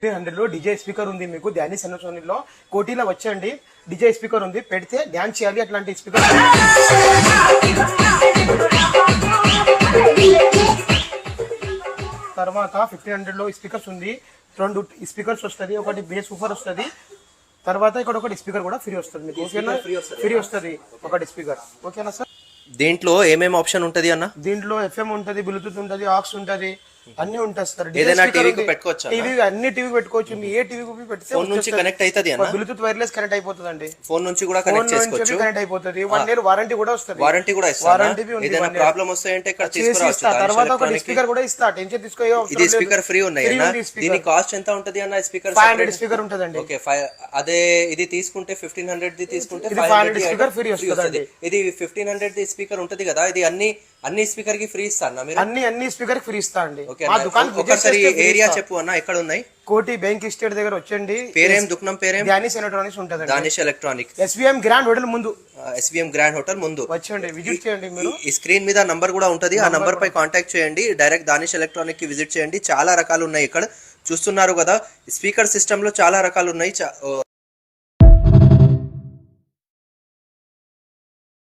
300 లో DJ speaker ఉంది మీకు ధ్యాని సెనోసోనిక్ లో కోటిలో వచ్చండి డిజే స్పీకర్ ఉంది పెడితే డాన్స్ చేయాలి అట్లాంటి స్పీకర్ తర్వాత 1500 లో స్పీకర్స్ ఉంది రెండు స్పీకర్స్ వస్తది ఒకటి బేస్ సూపర్ వస్తది తర్వాత ఇక్కడ ఒకటి స్పీకర్ కూడా ఫ్రీ వస్తుంది మీకు ఓకేనా ఫ్రీ వస్తది ఒకటి స్పీకర్ ఓకేనా సార్ దీంట్లో ఏమేం ఆప్షన్ ఉంటది అన్న దీంట్లో ఎఫ్ఎం ఉంటది బ్లూటూత్ ఉంటది ఆక్స్ ఉంటది అన్ని ఉంటాయి సార్ ఏదైనా టీవీకి పెట్టుకోవచ్చు టీవీ అన్ని టీవీకి పెట్టుకోవచ్చు మీ ఏ టీవీకి పెడితే ఫోన్ నుంచి కనెక్ట్ అవుతది అన్న బ్లూటూత్ వైర్లెస్ కనెక్ట్ అయిపోతుందండి ఫోన్ నుంచి కూడా కనెక్ట్ చేసుకోవచ్చు కనెక్ట్ అయిపోతది 1 ఇయర్ వారంటీ కూడా వస్తది వారంటీ కూడా ఇస్తారా ఏదైనా ప్రాబ్లం వస్తే అంటే ఇక్కడ తీసుకురావచ్చు తర్వాత ఒక స్పీకర్ కూడా ఇస్తా టెన్షన్ తీసుకోయో ఇది స్పీకర్ ఫ్రీ ఉన్నాయి అన్న దీని కాస్ట్ ఎంత ఉంటది అన్న స్పీకర్ 500 స్పీకర్ ఉంటదండి ఓకే అదే ఇది తీసుకుంటే 1500 ది తీసుకుంటే 500 స్పీకర్ ఫ్రీ వస్తది ఇది 1500 ది స్పీకర్ ఉంటది కదా ఇది అన్ని స్పీకర్ కి ఫ్రీ ఇస్తారా మీరు అన్ని స్పీకర్ ఫ్రీ ఇస్తా అండి మా దుకాణం ఒకసారి ఏరియా చెప్పు అన్న ఎక్కడ ఉన్నాయి కోటి బ్యాంక్ స్టేట్ దగ్గర వచ్చండి పేరేం దుకాణం పేరేం డానిష్ ఎలక్ట్రానిక్స్ ఉంటదండి Danish electronic SVM grand hotel ముందు ఎస్విఎం గ్రాండ్ హోటల్ ముందు వచ్చండి విజిట్ చేయండి మీరు ఈ స్క్రీన్ మీద నంబర్ కూడా ఉంటది ఆ నంబర్ పై కాంటాక్ట్ చేయండి డైరెక్ట్ దానిష్ ఎలక్ట్రానిక్ కి విజిట్ చేయండి చాలా రకాలు ఉన్నాయి ఇక్కడ చూస్తున్నారు కదా స్పీకర్ సిస్టమ్ లో చాలా రకాలు ఉన్నాయి